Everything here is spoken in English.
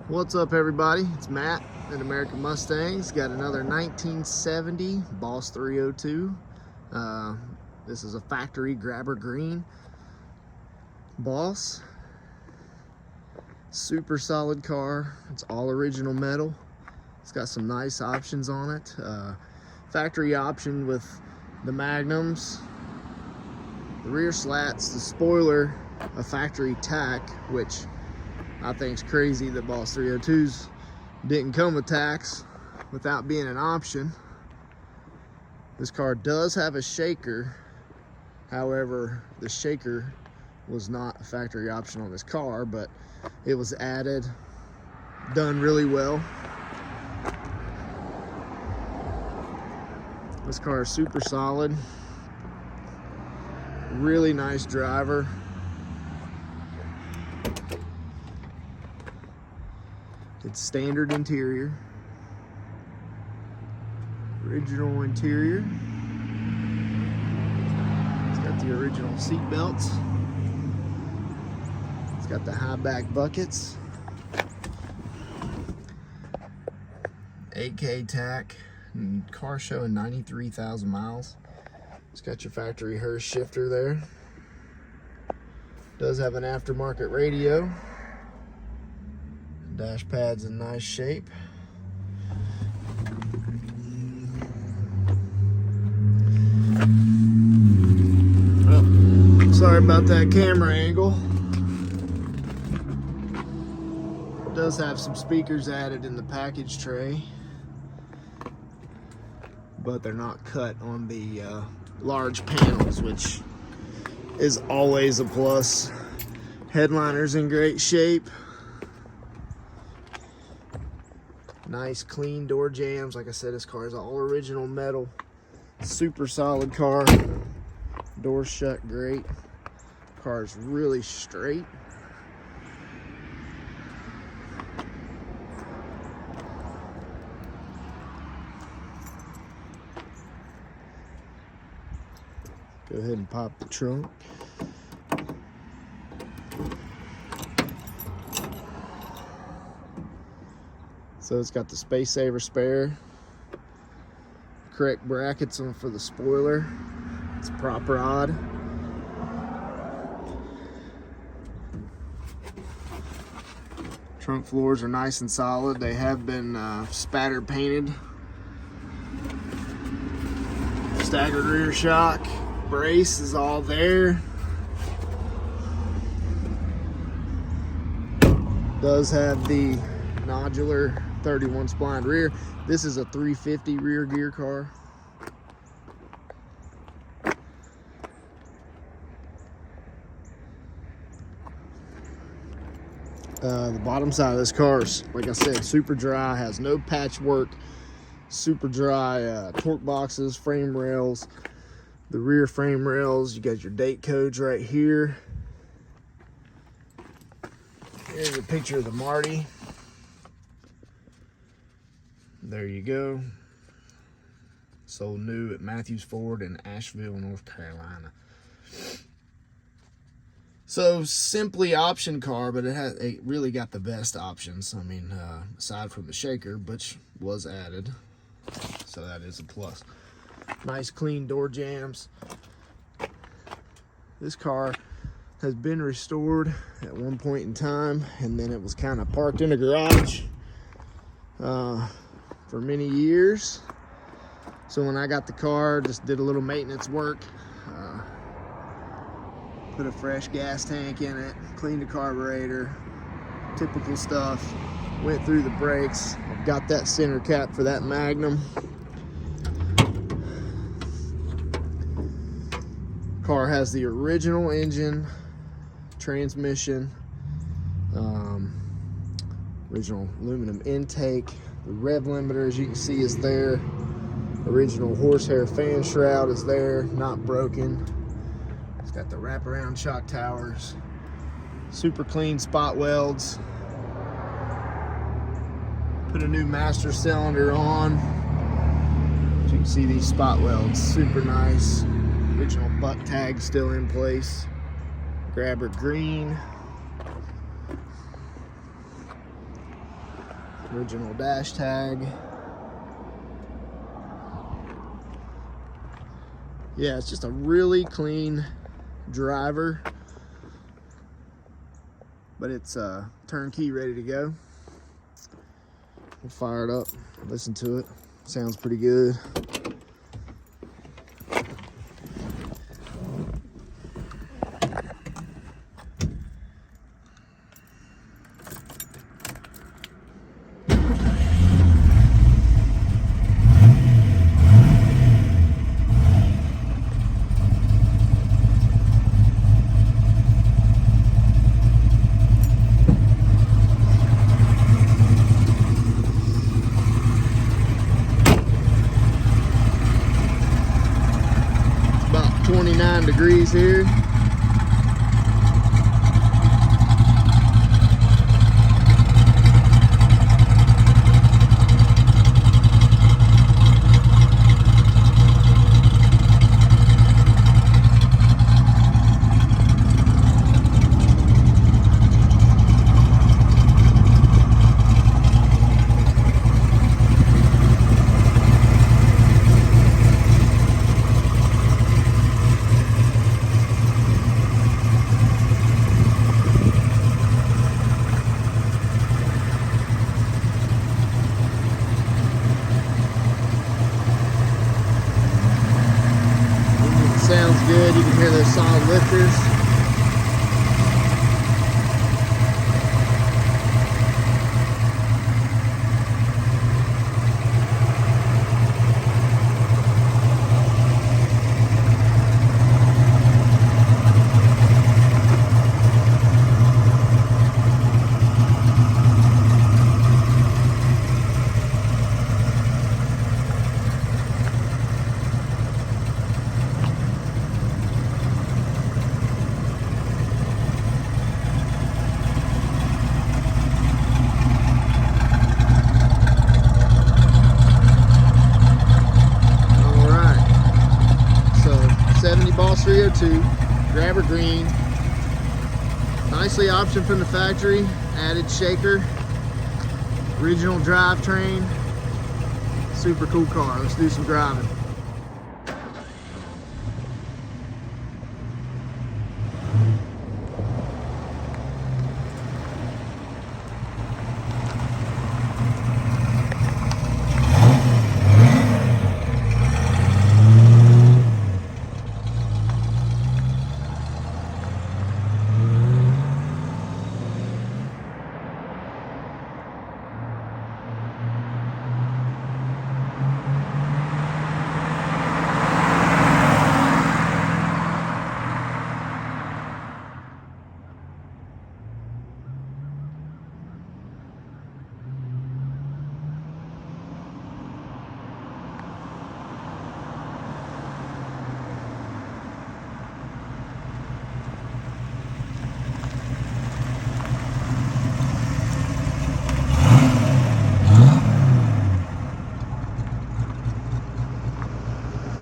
What's up, everybody? It's Matt at American Mustangs. Got another 1970 Boss 302. This is a factory grabber green Boss. Super solid car. It's all original metal. It's got some nice options on it. Factory option with the magnums, the rear slats, the spoiler, a factory tack, which I think it's crazy that Boss 302s didn't come with tacks without being an option. This car does have a shaker. However, the shaker was not a factory option on this car, but it was added, done really well. This car is super solid. Really nice driver. It's standard interior, original interior. It's got the original seat belts. It's got the high back buckets, 8K tack, and car showing 93,000 miles. It's got your factory Hurst shifter there. Does have an aftermarket radio. Dash pad's in nice shape. Oh, sorry about that camera angle. It does have some speakers added in the package tray, but they're not cut on the large panels, which is always a plus. Headliner's in great shape. Nice clean door jambs. Like I said, this car is all original metal. Super solid car. Doors shut great. Car is really straight. Go ahead and pop the trunk. So it's got the space saver spare, correct brackets on for the spoiler. It's a prop rod. Trunk floors are nice and solid. They have been spatter painted. Staggered rear shock. Brace is all there. Does have the nodular 31 spline rear. This is a 350 rear gear car. The bottom side of this car is, like I said, super dry, has no patchwork, super dry torque boxes, frame rails. The rear frame rails, you got your date codes right here. Here's a picture of the Marti. There you go. Sold new at Matthews Ford in Asheville, North Carolina. So simply option car, but it really got the best options. I mean, aside from the shaker, which was added, so that is a plus. Nice clean door jambs. This car has been restored at one point in time, and then it was kind of parked in a garage for many years. So when I got the car, just did a little maintenance work, put a fresh gas tank in it, cleaned the carburetor, typical stuff, went through the brakes. I've got that center cap for that Magnum. Car has the original engine, transmission, original aluminum intake. The rev limiter, as you can see, is there. Original horsehair fan shroud is there, not broken. It's got the wraparound shock towers. Super clean spot welds. Put a new master cylinder on. As you can see, these spot welds, super nice. Original butt tag still in place. Grabber green. Original dash tag. Yeah, it's just a really clean driver, but it's turnkey, ready to go. We'll fire it up, listen to it. Sounds pretty good. About 29 degrees here. Sounds good. You can hear those solid lifters. Boss 302, grabber green, nicely optioned from the factory, added shaker, original drivetrain, super cool car. Let's do some driving.